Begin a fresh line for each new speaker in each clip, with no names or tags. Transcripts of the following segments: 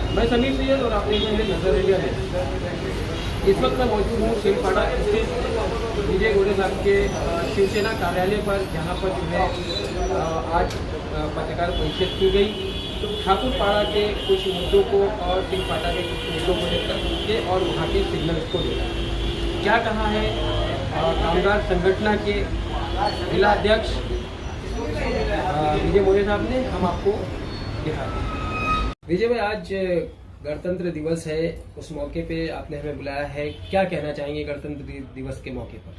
मैं समीर सैयद और आप देख रहे हैं नजर इंडिया है। इस वक्त मैं मौजूद हूँ सिलपाड़ा स्थित विजय गोरे साहब के शिवसेना कार्यालय पर, जहाँ पर जो है आज पत्रकार परिषद की गई। तो ठाकुरपाड़ा के कुछ मुद्दों को और सिलपाड़ा के कुछ मुद्दों को लेकर के और वहाँ के सिग्नल्स को लेकर क्या कहा है कामगार संगठन के जिला अध्यक्ष विजय गोरे साहब ने, हम आपको दिखाते हैं। विजय भाई, आज गणतंत्र दिवस है, उस मौके पे आपने हमें बुलाया है, क्या कहना चाहेंगे गणतंत्र दिवस के मौके पर?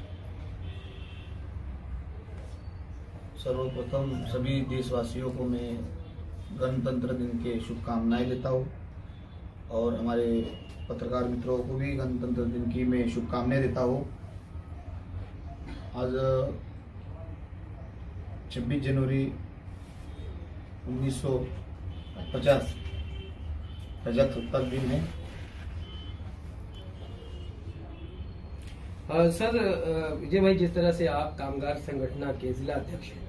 सर्वप्रथम सभी देशवासियों को मैं गणतंत्र दिन के शुभकामनाएं देता हूँ और हमारे पत्रकार मित्रों को भी गणतंत्र दिन की मैं शुभकामनाएं देता हूँ। आज 26 जनवरी 1950 प्रजासत्ताक दिन है।
सर, विजय भाई, जिस तरह से आप कामगार संगठन के जिला अध्यक्ष हैं,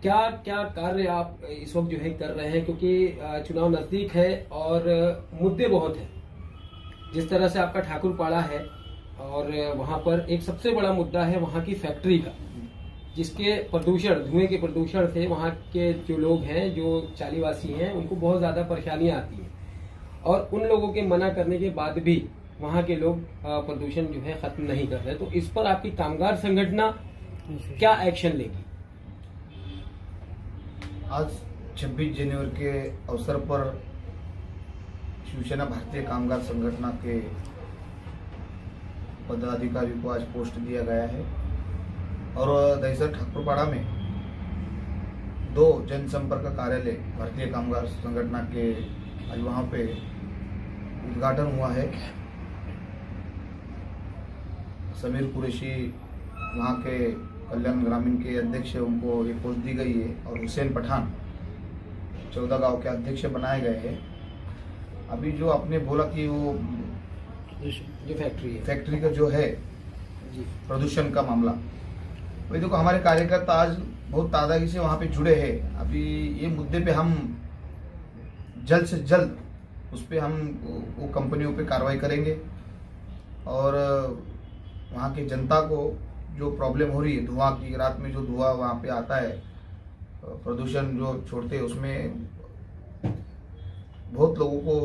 क्या क्या कार्य आप इस वक्त जो है कर रहे हैं, क्योंकि चुनाव नजदीक है और मुद्दे बहुत हैं। जिस तरह से आपका ठाकुरपाड़ा है और वहां पर एक सबसे बड़ा मुद्दा है वहां की फैक्ट्री का, जिसके प्रदूषण, धुएं के प्रदूषण से वहां के जो लोग हैं, जो चालीवासी हैं, उनको बहुत ज्यादा परेशानियां आती हैं और उन लोगों के मना करने के बाद भी वहां के लोग प्रदूषण जो है खत्म नहीं कर रहे। तो इस पर आपकी कामगार संगठन क्या एक्शन लेगी?
आज 26 जनवरी के अवसर पर शिवसेना भारतीय कामगार संगठन के पदाधिकारियों को आज पोस्ट दिया गया है और दहिसर ठाकुरपाड़ा में 2 जनसंपर्क कार्यालय भारतीय कामगार संगठन के आज वहाँ पे उद्घाटन हुआ है। समीर कुरैशी वहाँ के कल्याण ग्रामीण के अध्यक्ष, उनको ये पोस्ट दी गई है और हुसैन पठान 14 गांव के अध्यक्ष बनाए गए हैं। अभी जो आपने बोला कि वो
जो
फैक्ट्री का जो है प्रदूषण का मामला, वही देखो हमारे कार्यकर्ता आज बहुत तादागी से वहाँ पे जुड़े हैं। अभी ये मुद्दे पे हम जल्द से जल्द उस पर हम वो कंपनियों पे कार्रवाई करेंगे और वहाँ की जनता को जो प्रॉब्लम हो रही है धुआं की, रात में जो धुआं वहाँ पे आता है, प्रदूषण जो छोड़ते हैं, उसमें बहुत लोगों को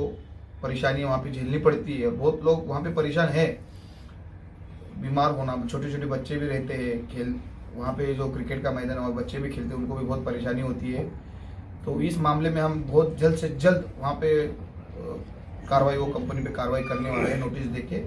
परेशानियाँ वहाँ पे झेलनी पड़ती है। बहुत लोग वहाँ पे परेशान है, बीमार होना, छोटे छोटे बच्चे भी रहते हैं, खेल वहाँ पे जो क्रिकेट का मैदान और बच्चे भी खेलते हैं, उनको भी बहुत परेशानी होती है। तो इस मामले में हम बहुत जल्द से जल्द वहाँ पे कार्रवाई, वो कंपनी पे कार्रवाई करने वाले हैं, नोटिस देके।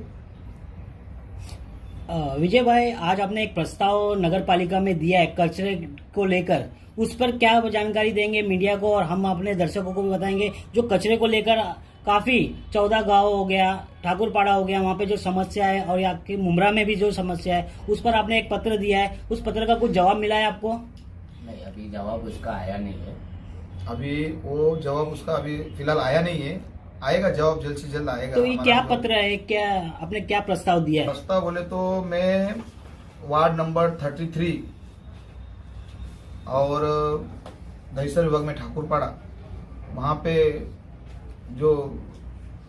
विजय भाई, आज आपने एक प्रस्ताव नगर पालिका में दिया है कचरे को लेकर, उस पर क्या जानकारी देंगे मीडिया को और हम अपने दर्शकों को भी बताएंगे? जो कचरे को लेकर काफी 14 गांव हो गया, ठाकुरपाड़ा हो गया, वहाँ पे जो समस्या है और यहाँ के मुमरा में भी जो समस्या है, उस पर आपने एक पत्र दिया है, उस पत्र का कुछ जवाब मिला है आपको?
नहीं, अभी जवाब उसका आया नहीं है।
अभी वो जवाब उसका अभी फिलहाल आया नहीं है, आएगा जवाब, जल्द से जल्द आएगा।
तो ये क्या पत्र है, क्या आपने क्या प्रस्ताव दिया है?
प्रस्ताव बोले तो मैं वार्ड नंबर 33 और दहिसर विभाग में ठाकुरपाड़ा, वहाँ पे जो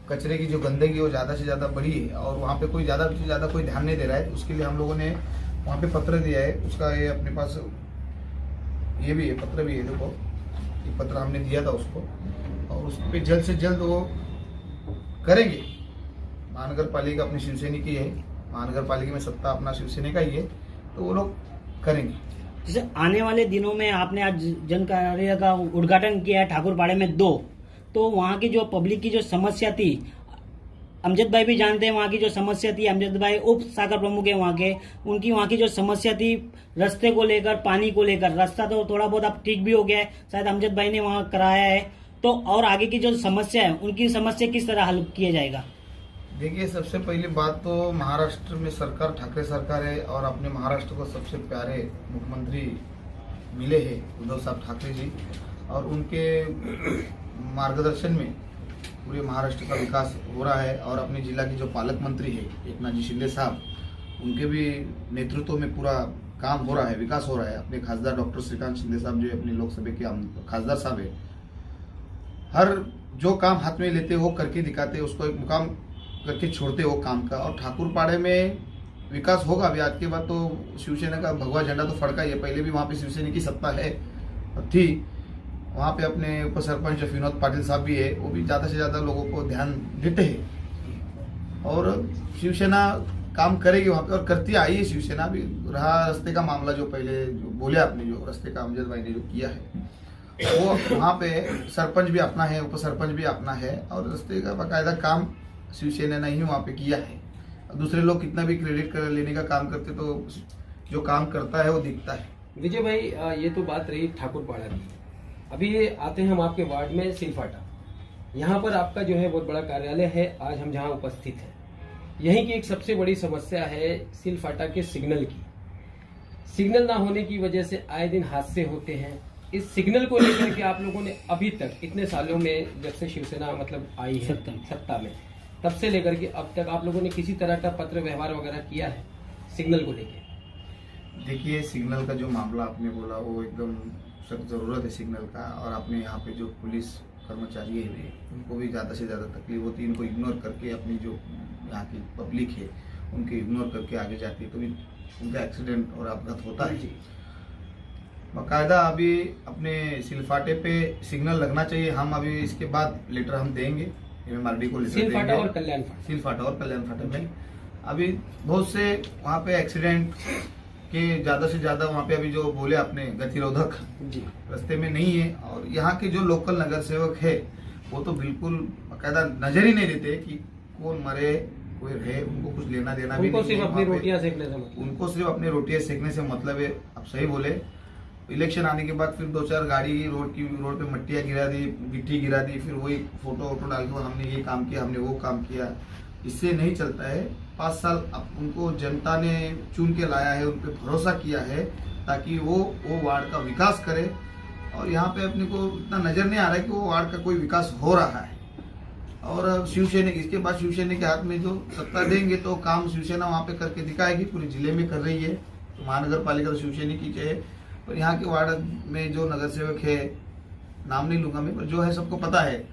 कचरे की जो गंदगी वो ज़्यादा से ज़्यादा बढ़ी है और वहाँ पे कोई ज़्यादा से ज़्यादा कोई ध्यान नहीं दे रहा है। उसके लिए हम लोगों ने वहाँ पे पत्र दिया है। उसका ये अपने पास ये भी है, पत्र भी है, देखो ये पत्र हमने दिया था उसको और उस पर जल्द से जल्द वो करेंगे। महानगर पालिका अपनी शिवसेना की है, महानगर पालिका में सत्ता अपना शिवसेना का ही है, तो वो लोग करेंगे।
जैसे आने वाले दिनों में आपने आज जन कार्य का उद्घाटन किया है ठाकुरपाड़े में 2, तो वहाँ की जो पब्लिक की जो समस्या थी, अमजद भाई भी जानते हैं वहाँ की जो समस्या थी, अमजद भाई उप शाखा प्रमुख है वहाँ के, उनकी वहाँ की जो समस्या थी रास्ते को लेकर, पानी को लेकर, रास्ता तो थोड़ा बहुत अब ठीक भी हो गया है, शायद अमजद भाई ने वहाँ कराया है, तो और आगे की जो समस्या है उनकी समस्या किस तरह हल किया जाएगा?
देखिए, सबसे पहली बात तो महाराष्ट्र में सरकार ठाकरे सरकार है और अपने महाराष्ट्र को सबसे प्यारे मुख्यमंत्री मिले हैं उद्धव साहब ठाकरे जी, और उनके मार्गदर्शन में पूरे महाराष्ट्र का विकास हो रहा है। और अपने जिला के जो पालक मंत्री है एकनाथ जी शिंदे साहब, उनके भी नेतृत्व में पूरा काम हो रहा है, विकास हो रहा है। अपने खासदार डॉक्टर श्रीकांत शिंदे साहब जो अपने लोकसभा के खासदार साहब है, हर जो काम हाथ में लेते वो करके दिखाते, उसको एक मुकाम करके छोड़ते वो काम का। और ठाकुरपाड़े में विकास होगा अभी, आज के बाद तो शिवसेना का भगवा झंडा तो फड़का ही है। पहले भी वहाँ पे शिवसेना की सत्ता है थी, वहाँ पे अपने उप सरपंच विनोद पाटिल साहब भी है, वो भी ज़्यादा से ज़्यादा लोगों को ध्यान देते हैं और शिवसेना काम करेगी वहाँ पे और करती आई है शिवसेना भी। रहा रास्ते का मामला, जो पहले जो बोले आपने, जो रास्ते का अमजद भाई ने जो किया है, वो वहाँ पे सरपंच भी अपना है, उप सरपंच भी अपना है और रास्ते का बाकायदा काम शिवसेना ने ही वहाँ पे किया है। दूसरे लोग कितना भी क्रेडिट कर लेने का काम करते तो जो काम करता है वो दिखता है।
विजय भाई, ये तो बात रही ठाकुरपाड़ा की। अभी आते हैं हम आपके वार्ड में सिलफाटा। यहाँ पर आपका जो है बहुत बड़ा कार्यालय है, आज हम जहाँ उपस्थित हैं। यहीं की एक सबसे बड़ी समस्या है सिलफाटा के सिग्नल की। सिग्नल ना होने की वजह से आए दिन हादसे होते हैं। इस सिग्नल को लेकर के आप लोगों ने अभी तक इतने सालों में, जब से शिवसेना मतलब आई है सत्ता में, तब से लेकर के अब तक आप लोगों ने किसी तरह का पत्र व्यवहार वगैरह किया है सिग्नल को लेकर?
देखिए, सिग्नल का जो मामला आपने बोला वो एकदम सख्त जरूरत है सिग्नल का। और आपने यहाँ पे जो पुलिस कर्मचारी है उनको भी ज़्यादा से ज़्यादा तकलीफ होती है, इनको इग्नोर करके अपनी जो यहाँ की पब्लिक है उनके इग्नोर करके आगे जाती है, तो भी उनका एक्सीडेंट और अपघात होता है। बाकायदा अभी अपने सिलफाटे पे सिग्नल लगना चाहिए। हम अभी इसके बाद लेटर हम देंगे MMRD को, लेटर
सिलफाटा
देंगे
और कल्याण फाटा।
सिलफाटा और कल्याण फाटे में अभी बहुत से वहाँ पे एक्सीडेंट के ज़्यादा से ज़्यादा वहाँ पे अभी जो बोले आपने गतिरोधक रास्ते में नहीं है। और यहाँ के जो लोकल नगर सेवक है वो तो बिल्कुल बाकायदा नजर ही नहीं देते कि कौन मरे कोई रहे, उनको कुछ लेना देना भी
उनको
नहीं
सिर्फ
है।
अपनी
वहाँ पे
रोटियां सेकने से मतलब।
उनको सिर्फ अपनी रोटियां सेकने से मतलब है। आप सही बोले, इलेक्शन आने के बाद फिर 2-4 गाड़ी रोड पे मट्टियां गिरा दी, गिट्टी गिरा दी, फिर वही फोटो डाल के हमने ये काम किया, हमने वो काम किया, इससे नहीं चलता है। 5 साल अब उनको जनता ने चुन के लाया है, उन पर भरोसा किया है ताकि वो वार्ड का विकास करे। और यहाँ पे अपने को इतना नजर नहीं आ रहा है कि वो वार्ड का कोई विकास हो रहा है। और शिवसेना, इसके बाद शिवसेना के हाथ में जो सत्ता देंगे तो काम शिवसेना वहाँ पे करके दिखाएगी, पूरे जिले में कर रही है। तो महानगर पालिका तो शिवसेना की है, पर यहाँ के वार्ड में जो नगर सेवक है, नाम नहीं लूंगा मैं, पर जो है सबको पता है,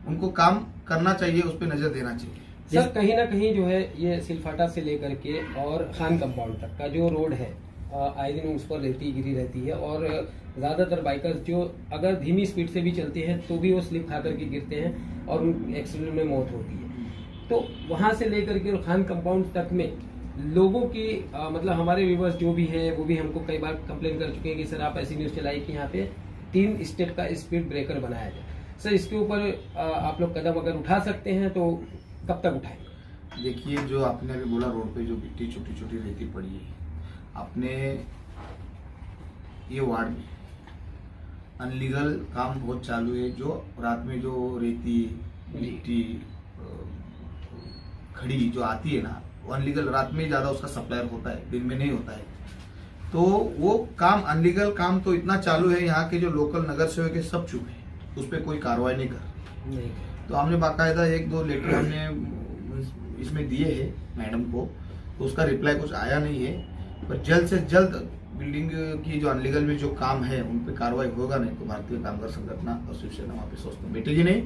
उनको काम करना चाहिए, उस पर नजर देना चाहिए।
सर, कहीं ना कहीं जो है ये सिलफाटा से लेकर के और खान कंपाउंड तक का जो रोड है, आए दिन उस पर रेती गिरी रहती है और ज्यादातर बाइकर्स जो अगर धीमी स्पीड से भी चलते हैं तो भी वो स्लिप खा करके गिरते हैं और उन एक्सीडेंट में मौत होती है। तो वहां से लेकर के खान कंपाउंड तक में लोगों की मतलब हमारे व्यूवर्स जो भी हैं वो भी हमको कई बार कंप्लेन कर चुके हैं कि सर आप ऐसी न्यूज चलाई कि यहाँ पे 3 स्टेप का स्पीड ब्रेकर बनाया जाए। सर, इसके ऊपर आप लोग कदम अगर उठा सकते हैं तो कब तक उठाएंगे?
देखिए, जो आपने अभी बोला रोड पे जो गिट्टी छोटी छोटी रेती पड़ी है, अपने ये वार्ड में अनलीगल काम बहुत चालू है। जो रात में जो रेती गिट्टी खड़ी जो आती है ना, वो अनलीगल रात में ज्यादा उसका सप्लायर होता है, दिन में नहीं होता है। तो वो काम अनलीगल काम तो इतना चालू है, यहाँ के जो लोकल नगर सेवक है सब चुप है, उस पर कोई कार्रवाई नहीं कर रही। तो हमने बाकायदा 1-2 लेटर हमने इसमें दिए हैं मैडम को, तो उसका रिप्लाई कुछ आया नहीं है। पर जल्द से जल्द बिल्डिंग की जो अनलीगल में जो काम है उन पे कार्रवाई होगा, नहीं तो भारतीय कामगार संगठन और शिवसेना वहाँ पे सोचते बैठेगी नहीं।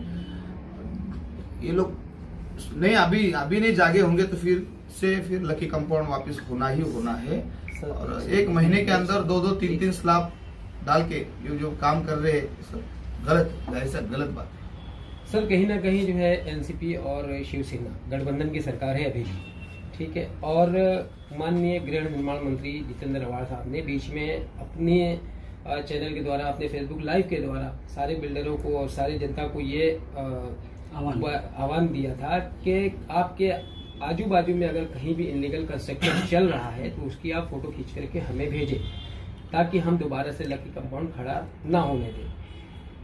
ये लोग नहीं अभी नहीं जागे होंगे तो फिर लकी कंपाउंड वापस होना ही होना है। और 1 महीने के अंदर 2-2, 3-3 स्लैब डाल के जो काम कर रहे हैं गलत, ऐसा गलत बात है।
सर, कहीं ना कहीं जो है एनसीपी और शिवसेना गठबंधन की सरकार है अभी भी, ठीक है। और माननीय गृह निर्माण मंत्री जितेंद्र आवाड़ साहब ने बीच में अपने चैनल के द्वारा, अपने फेसबुक लाइव के द्वारा सारे बिल्डरों को और सारी जनता को ये आह्वान दिया था कि आपके आजू बाजू में अगर कहीं भी इनलीगल कंस्ट्रक्शन चल रहा है तो उसकी आप फोटो खींच करके हमें भेजें ताकि हम दोबारा से लकी कंपाउंड खड़ा ना होने दें।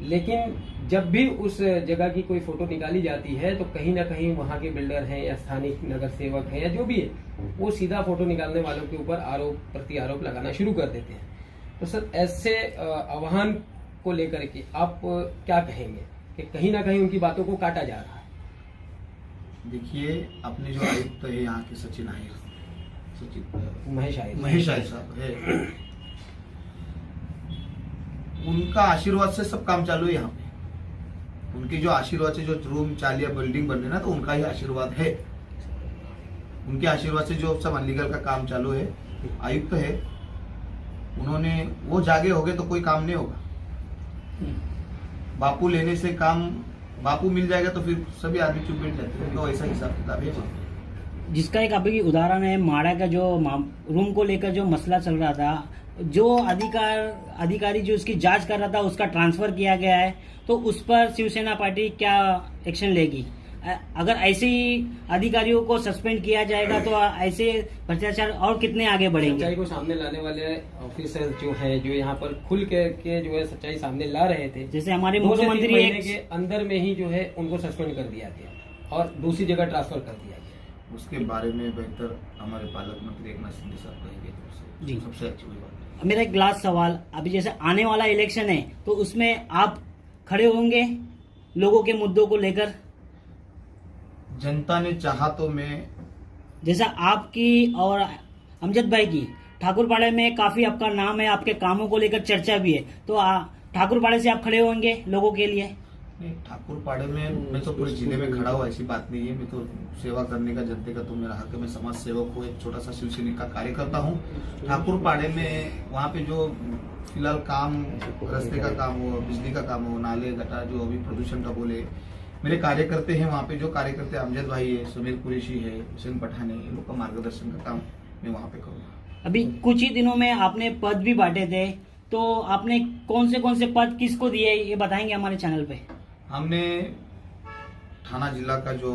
लेकिन जब भी उस जगह की कोई फोटो निकाली जाती है तो कहीं ना कहीं वहाँ के बिल्डर हैं या स्थानीय नगर सेवक हैं या जो भी है, वो सीधा फोटो निकालने वालों के ऊपर आरोप प्रति आरोप लगाना शुरू कर देते हैं। तो सर, ऐसे आह्वान को लेकर के आप क्या कहेंगे कि कहीं ना कहीं उनकी बातों को काटा जा रहा है?
देखिए, अपने जो आयुक्त है यहाँ के सचिन
महेश
आहिर साहब है, उनका आशीर्वाद से सब काम चालू है यहाँ पे। उनके जो आशीर्वाद से जो रूम चालिया बिल्डिंग बन रही है ना, तो उनका ही आशीर्वाद है। उनके आशीर्वाद से जो सब अनलीगल का काम चालू है, आयुक्त है, उन्होंने वो जागे होगे तो कोई काम नहीं होगा। बापू लेने से काम, बापू मिल जाएगा तो फिर सभी आदमी चुप बैठ जाते हैं। तो ऐसा हिसाब किताब है।
जिसका एक अभी उदाहरण है, माड़ा का जो रूम को लेकर जो मसला चल रहा था, जो अधिकारी जो उसकी जांच कर रहा था उसका ट्रांसफर किया गया है, तो उस पर शिवसेना पार्टी क्या एक्शन लेगी? अगर ऐसे ही अधिकारियों को सस्पेंड किया जाएगा तो ऐसे भ्रष्टाचार और कितने आगे बढ़ेंगे?
सच्चाई को सामने लाने वाले ऑफिसर जो है, जो यहाँ पर खुल के जो है सच्चाई सामने ला रहे थे,
जैसे हमारे
2 से 3
मुख्यमंत्री
महीने के अंदर में ही जो है उनको सस्पेंड कर दिया गया और दूसरी जगह ट्रांसफर कर दिया गया।
उसके बारे में बेहतर हमारे पालक मंत्री एकनाथ शिंदे साहब कहेंगे।
जी।
सबसे अच्छी बात।
मेरा एक लास्ट सवाल, अभी जैसे आने वाला इलेक्शन है तो उसमें आप खड़े होंगे लोगों के मुद्दों को लेकर?
जनता ने चाहा तो मैं,
जैसा आपकी और अमजद भाई की ठाकुरपाड़े में काफी आपका नाम है, आपके कामों को लेकर चर्चा भी है, तो ठाकुरपाड़े से आप खड़े होंगे लोगों के लिए?
नहीं, ठाकुरपाड़े में मैं तो पूरे जिले में खड़ा हुआ, ऐसी बात नहीं है। मैं तो सेवा करने का, जनते का तो मेरा हक है। मैं समाज सेवक हूँ, एक छोटा सा शिवसैनिक का कार्यकर्ता हूँ। ठाकुरपाड़े में वहाँ पे जो फिलहाल काम, रास्ते का काम हो, बिजली का काम हो, नाले गटार, जो अभी प्रदूषण का बोले, मेरे कार्यकर्ते हैं वहाँ पे। जो कार्यकर्ते अमजद भाई है, समीर कुरैशी है, हुसैन पठान है, इन लोग का मार्गदर्शन का काम मैं वहाँ पे करूँगा।
अभी कुछ ही दिनों में आपने पद भी बांटे थे, तो आपने कौन से पद किसको दिए ये बताएंगे हमारे चैनल पे?
हमने थाना जिला का जो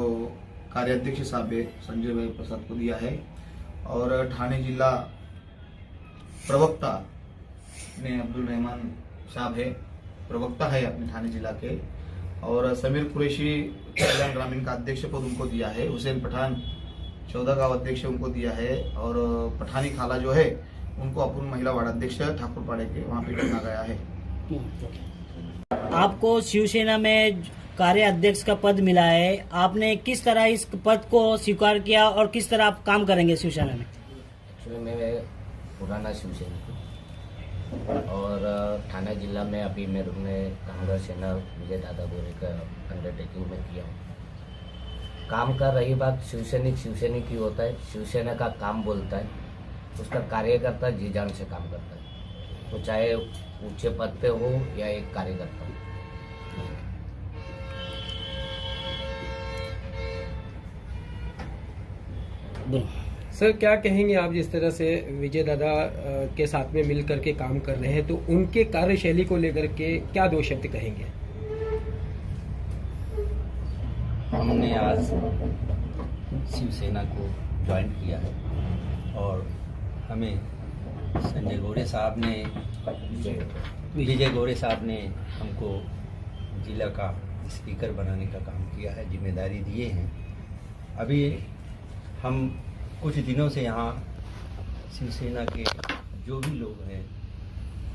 कार्याध्यक्ष साहब है संजय भाई प्रसाद को दिया है, और थाने जिला प्रवक्ता ने अब्दुल रहमान साहब है, प्रवक्ता है अपने थाने जिला के, और समीर कुरैशी कल्याण ग्रामीण का अध्यक्ष पद उनको दिया है। हुसैन पठान 14 गांव अध्यक्ष उनको दिया है, और पठानी खाला जो है उनको अपन महिला वार्ड अध्यक्ष ठाकुरपाड़े के वहाँ पे चुना गया है।
आपको शिवसेना में कार्य अध्यक्ष का पद मिला है, आपने किस तरह इस पद को स्वीकार किया और किस तरह आप काम करेंगे शिवसेना में?
एक्चुअली मैं पुराना शिवसैनिक हूँ और थाना जिला में अभी मैंने कांग्रेस सेना विजय दादा गोरे का अंडरटेकिंग में किया हूँ। काम का रही बात, शिवसैनिक ही होता है, शिवसेना का काम बोलता है, उसका कार्यकर्ता जी जान से काम करता है, तो चाहे ऊंचे पद पे हो या एक कार्यकर्ता हो।
सर, क्या कहेंगे आप, जिस तरह से विजय दादा के साथ में मिल करके काम कर रहे हैं, तो उनके कार्यशैली को लेकर के क्या 2 शब्द कहेंगे?
हमने आज शिवसेना को ज्वाइन किया है और हमें संजय गोरे साहब ने, विजय गोरे साहब ने हमको जिला का स्पीकर बनाने का काम किया है, जिम्मेदारी दिए हैं। अभी हम कुछ दिनों से यहाँ शिवसेना के जो भी लोग हैं,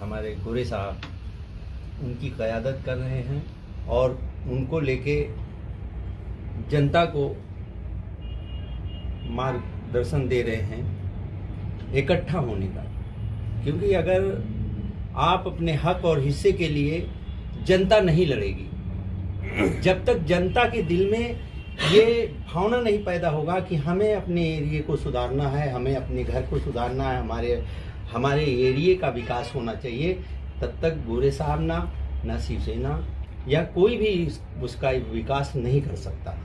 हमारे गोरे साहब उनकी क़यादत कर रहे हैं और उनको लेके जनता को मार्गदर्शन दे रहे हैं इकट्ठा होने का। क्योंकि अगर आप अपने हक और हिस्से के लिए, जनता नहीं लड़ेगी जब तक जनता के दिल में ये भावना नहीं पैदा होगा कि हमें अपने एरिया को सुधारना है, हमें अपने घर को सुधारना है, हमारे एरिया का विकास होना चाहिए, तब तक गोरे साहब ना शिवसेना या कोई भी उसका विकास नहीं कर सकता।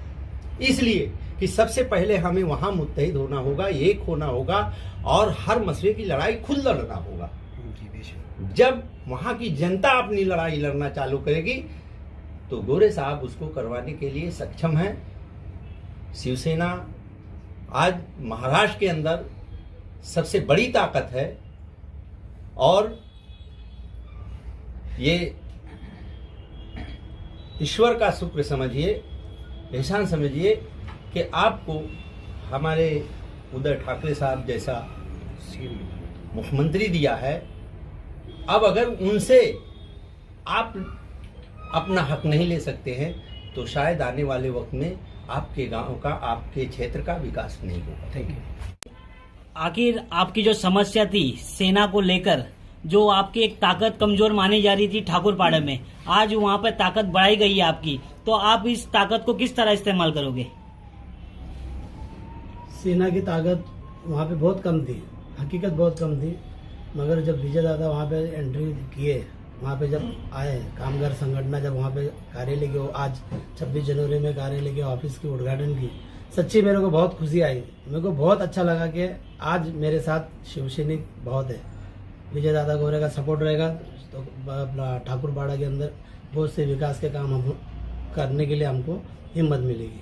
इसलिए कि सबसे पहले हमें वहाँ मुत्तहिद होना होगा, एक होना होगा और हर मसले की लड़ाई खुद लड़ना होगा। जब वहाँ की जनता अपनी लड़ाई लड़ना चालू करेगी तो गोरे साहब उसको करवाने के लिए सक्षम है। शिवसेना आज महाराष्ट्र के अंदर सबसे बड़ी ताकत है और ये ईश्वर का शुक्र समझिए, एहसान समझिए कि आपको हमारे उद्धव ठाकरे साहब जैसा मुख्यमंत्री दिया है। अब अगर उनसे आप अपना हक नहीं ले सकते हैं तो शायद आने वाले वक्त में आपके गांव का, आपके क्षेत्र का विकास नहीं होगा।
Thank you.
आखिर आपकी जो समस्या थी सेना को लेकर, जो आपकी एक ताकत कमजोर मानी जा रही थी ठाकुरपाड़ा में, आज वहाँ पर ताकत बढ़ाई गई है आपकी, तो आप इस ताकत को किस तरह इस्तेमाल करोगे?
सेना की ताकत वहाँ पे बहुत कम थी, हकीकत बहुत कम थी, मगर जब विजय दादा वहाँ पे एंट्री किए, वहाँ पे जब आए कामगार संगठन जब वहाँ पे कार्यालय की आज 26 जनवरी में कार्यालय के ऑफिस की उद्घाटन की, सच्ची मेरे को बहुत खुशी आई। मेरे को बहुत अच्छा लगा कि आज मेरे साथ शिवसैनिक बहुत है। विजय दादा गोरे का सपोर्ट रहेगा तो ठाकुरपाड़ा के अंदर बहुत से विकास के काम हम करने के लिए हमको हिम्मत मिलेगी।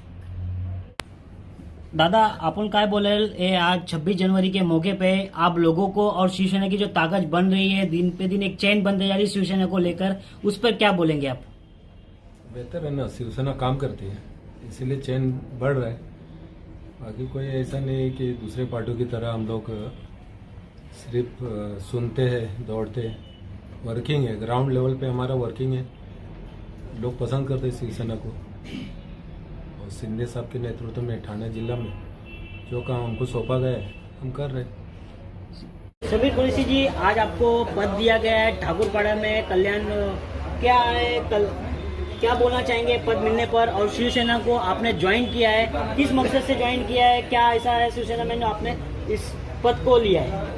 दादा आपण काय बोलेल आज 26 जनवरी के मौके पे आप लोगों को और शिवसेना की जो ताकत बन रही है, दिन पे दिन एक चैन बनते जा रही है शिवसेना को लेकर, उस पर क्या बोलेंगे आप?
बेहतर है ना, शिवसेना काम करती है इसीलिए चैन बढ़ रहा है। बाकी कोई ऐसा नहीं है कि दूसरे पार्टियों की तरह हम लोग सिर्फ सुनते हैं, दौड़ते हैं। वर्किंग है, ग्राउंड लेवल पे हमारा वर्किंग है, लोग पसंद करते हैं शिवसेना को। और शिंदे साहब के नेतृत्व में ठाणे जिला में जो काम हमको सौंपा गया है हम कर रहे हैं।
समीर कुरैशी जी, आज आपको पद दिया गया है ठाकुरपाड़ा में कल्याण, क्या है क्या बोलना चाहेंगे पद मिलने पर? और शिवसेना को आपने ज्वाइन किया है, किस मकसद से ज्वाइन किया है? क्या ऐसा है शिवसेना में जो आपने इस पद को लिया है?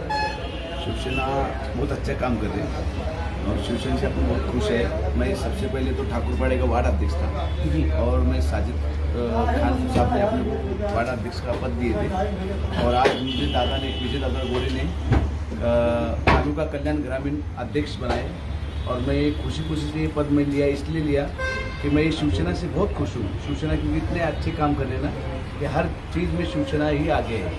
शिवसेना बहुत अच्छा काम कर रही है और शिवसेना से अपन बहुत खुश है। मैं सबसे पहले तो ठाकुरपाड़े का वार्ड अध्यक्ष था और मैं साजिद खान साहब ने अपने वार्ड अध्यक्ष का पद दिए थे और आज मुझे विजय दादा गोरे ने तालुका कल्याण ग्रामीण अध्यक्ष बनाए और मैं खुशी से ये पद में लिया, इसलिए लिया कि मैं शिवसेना से बहुत खुश हूँ। शिवसेना क्योंकि इतने अच्छे काम कर रहे हैं ना कि हर चीज़ में शिवसेना ही आगे है।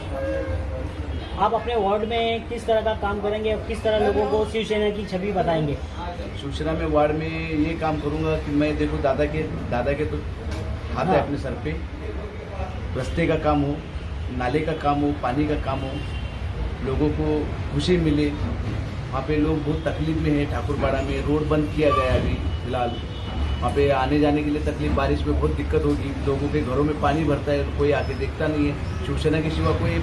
आप अपने वार्ड में किस तरह का काम करेंगे और किस तरह लोगों को शिवसेना की छवि बताएंगे?
शिवसेना में वार्ड में ये काम करूंगा कि मैं देखो दादा के तो हाथ है अपने सर पे, रास्ते का काम हो, नाले का काम हो, पानी का काम हो, लोगों को खुशी मिले। वहाँ पे लोग बहुत तकलीफ में है, ठाकुरपाड़ा में रोड बंद किया गया अभी फिलहाल, वहाँ पे आने जाने के लिए तकलीफ, बारिश में बहुत दिक्कत होगी, लोगों के घरों में पानी भरता है, कोई आके देखता नहीं है। शिवसेना के सिवा कोई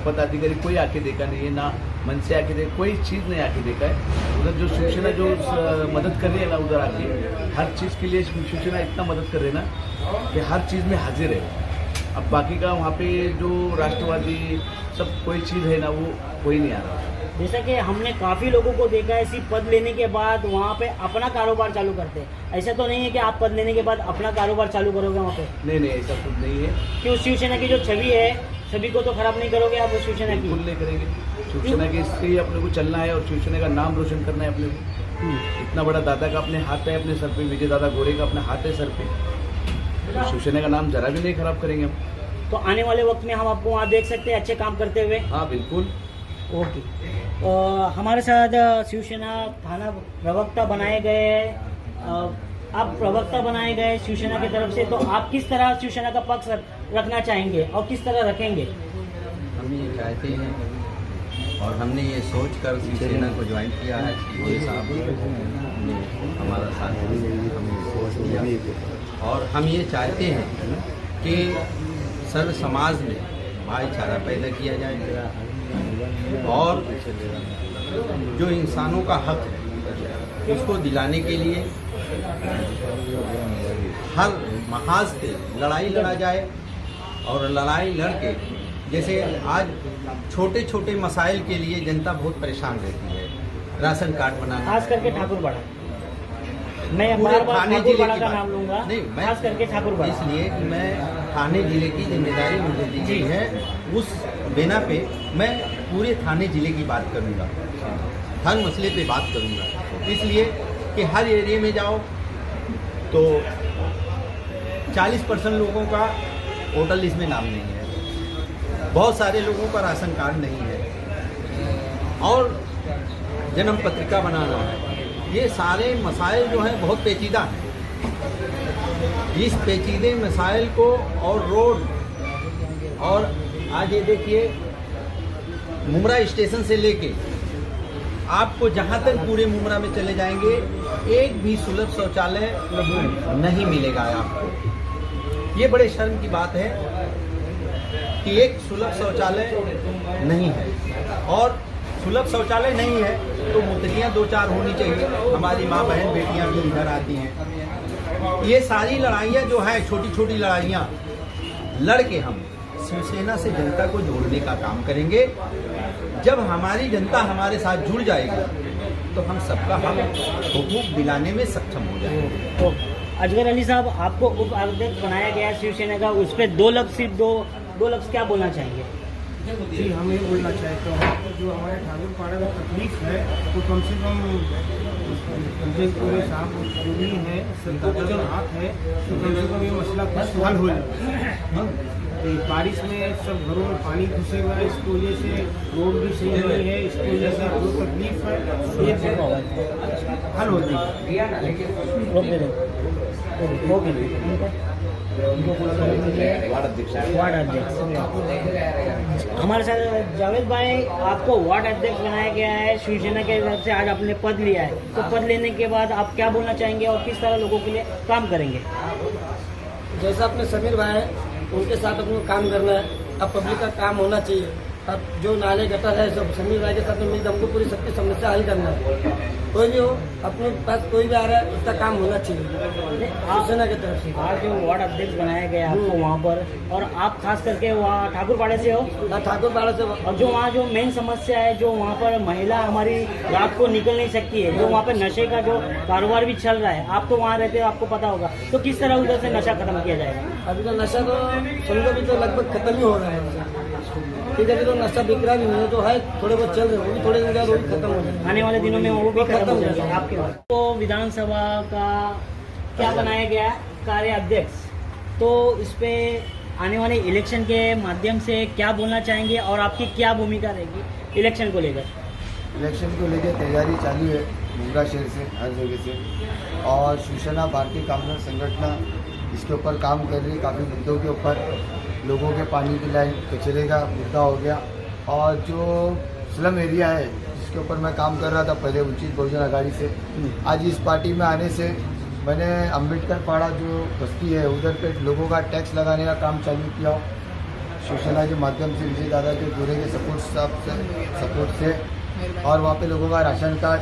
पदाधिकारी कोई आके देखा नहीं है, ना मन से आके देख, कोई चीज़ नहीं आके देखा है। उधर जो शिवसेना जो मदद कर रही है ना, उधर आके हर चीज़ के लिए शिवसेना इतना मदद कर रही है ना कि हर चीज़ में हाजिर है। अब बाकी का वहाँ पे जो राष्ट्रवादी सब कोई चीज़ है ना, वो कोई नहीं आ रहा।
जैसा कि हमने काफी लोगों को देखा है इसी पद लेने के बाद वहाँ पे अपना कारोबार चालू करते हैं। ऐसा तो नहीं है कि आप पद लेने के बाद अपना कारोबार चालू करोगे वहाँ पे?
नहीं, ऐसा कुछ नहीं है।
कि उस शिवसेना की जो छवि है, छवि को तो खराब नहीं करोगे आप उस शिवसेना की?
बिल्कुल नहीं करेंगे। शिवसेना के इससे ही अपने को चलना है और शिवसेना का नाम रोशन करना है अपने को। इतना बड़ा दादा का अपने हाथ है, अपने सर पे, विजय दादा गोरे का अपना हाथ है सर पे, तो शिवसेना का नाम जरा भी नहीं खराब करेंगे हम।
तो आने वाले वक्त में हम आपको वहाँ देख सकते हैं अच्छे काम करते हुए?
हाँ बिल्कुल।
ओके। हमारे साथ शिवसेना थाना प्रवक्ता बनाए गए हैं, आप प्रवक्ता बनाए गए शिवसेना की तरफ से, तो आप किस तरह शिवसेना का पक्ष रखना चाहेंगे और किस तरह रखेंगे?
हम ये चाहते हैं और हमने ये सोच कर शिवसेना को ज्वाइन किया है कि ये साहब ने हमारा साथ दिया और हम ये चाहते हैं कि सर्व समाज में भाईचारा पैदा किया जाए और जो इंसानों का हक है उसको दिलाने के लिए हर महाज से लड़ाई लड़ा जाए और लड़ाई लड़के, जैसे आज छोटे छोटे मसाइल के लिए जनता बहुत परेशान रहती है, राशन कार्ड बनाना,
खास करके ठाकुरपाड़ा, मैं
पूरे थाने जिले
का नाम लूंगा,
नहीं, मैं
खास करके ठाकुरपाड़ा,
इसलिए कि मैं थाने जिले की जिम्मेदारी मुझे दी गई है, उस बिना पे मैं पूरे थाने जिले की बात करूंगा, हर मसले पे बात करूंगा। इसलिए कि हर एरिया में जाओ तो 40% लोगों का वोटर लिस्ट में नाम नहीं है, बहुत सारे लोगों का राशन कार्ड नहीं है और जन्म पत्रिका बनाना है। ये सारे मसाइल जो हैं बहुत पेचीदा हैं। इस पेचीदे मसाइल को और रोड, और आज ये देखिए मुमरा स्टेशन से लेके आपको जहाँ तक पूरे मुमरा में चले जाएंगे एक भी सुलभ शौचालय नहीं मिलेगा आपको। ये बड़े शर्म की बात है कि एक सुलभ शौचालय नहीं है और सुलभ शौचालय नहीं है तो मुर्तियाँ 2-4 होनी चाहिए। हमारी माँ बहन बेटियाँ भी इधर आती हैं। ये सारी लड़ाइयाँ जो है, छोटी छोटी लड़ाइयाँ लड़ के हम शिवसेना से जनता को जोड़ने का काम करेंगे। जब हमारी जनता हमारे साथ जुड़ जाएगी तो हम सबका हक हुकूक दिलाने में सक्षम हो जाएंगे।
तो अजगर अली साहब, आपको उप अध्यक्ष बनाया गया है शिवसेना का, उस पर दो लफ्ज क्या बोलना चाहेंगे?
जी, हम ये बोलना चाहते हैं जो हमारे ठाकुर पाड़ा में तकलीफ है तो कम से कम पूरे साहब जो भी है सरकार का जो हाथ है तो कम से कम ये मसला कुछ हल हो जाए। बारिश में सब घरों में पानी घुसेगा, इसकी वजह से रोड भी सही नहीं है, इसकी वजह से जो तकलीफ है ये हल हो जाएगी।
वार्ड अध्यक्ष हमारे साथ जावेद भाई, आपको वार्ड अध्यक्ष बनाया गया है शिवसेना के तरफ से, आज आपने पद लिया है, तो पद लेने के बाद आप क्या बोलना चाहेंगे और किस तरह लोगों के लिए काम करेंगे?
जैसा अपने समीर भाई हैं उनके साथ अपने काम करना है। अब पब्लिक का काम होना चाहिए। अब जो नाले गटर है सब समीर भाई के साथ में मिलकर हमको पूरी सबकी समस्या हल करना है। कोई भी हो, अपने पास कोई भी आ रहा है उसका काम होना चाहिए शिवसेना की तरफ से।
आज जो वार्ड अध्यक्ष बनाया गया आपको वहाँ पर, और आप खास करके वहाँ ठाकुरपाड़े से हो?
ठाकुर पाड़ा से।
और जो वहाँ जो मेन समस्या है, जो वहाँ पर महिला हमारी रात को निकल नहीं सकती है, जो वहाँ पर नशे का जो कारोबार भी चल रहा है, आप तो वहाँ रहते हो, आपको पता होगा, तो किस तरह उधर से नशा खत्म किया जाएगा?
अभी तो नशा तो समझो भी तो लगभग खत्म ही हो रहा है। ठीक है, तो नशा बिक रहा भी नहीं, तो है थोड़े बहुत चल रहे, वो भी थोड़े दिन बाद वो भी खत्म हो जाएगा।
आने वाले दिनों में वो भी खत्म हो जाएगा आपके पास। तो विधानसभा का क्या बनाया गया कार्य अध्यक्ष, तो इस पे आने वाले इलेक्शन के माध्यम से क्या बोलना चाहेंगे और आपकी क्या भूमिका रहेगी इलेक्शन को लेकर?
इलेक्शन को लेकर तैयारी चालू है मुंगा शहर से, हर जगह से, और शिवसेना भारतीय कामगार संगठन इसके ऊपर काम कर रही है। काफ़ी मुद्दों के ऊपर, लोगों के पानी की लाइन, कचरे का मुद्दा हो गया, और जो स्लम एरिया है जिसके ऊपर मैं काम कर रहा था पहले उचित बहुजन आघाड़ी से, आज इस पार्टी में आने से मैंने अम्बेडकर पाड़ा जो बस्ती है उधर पे लोगों का टैक्स लगाने का काम चालू किया शिवसेना के माध्यम से, विजय दादा के पूरे के सपोर्ट से। और वहाँ पे लोगों का राशन कार्ड,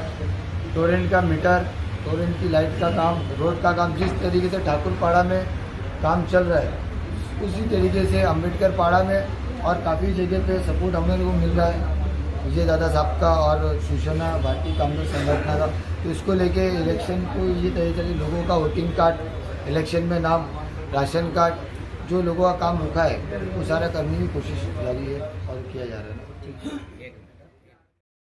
टोरेंट का मीटर, टोरेंट की लाइट का काम, रोड का काम, जिस तरीके से ठाकुर पाड़ा में काम चल रहा है उसी तरीके से अम्बेडकर पाड़ा में और काफ़ी जगह पे सपोर्ट हम लोगों को मिल रहा है विजय दादा साहब का और शिवसेना भारतीय कामगार संगठन का। तो इसको लेके इलेक्शन को ये तरीके से लोगों का वोटिंग कार्ड, इलेक्शन में नाम, राशन कार्ड, जो लोगों का काम रुका है वो सारा करने की कोशिश जारी है और किया जा रहा है।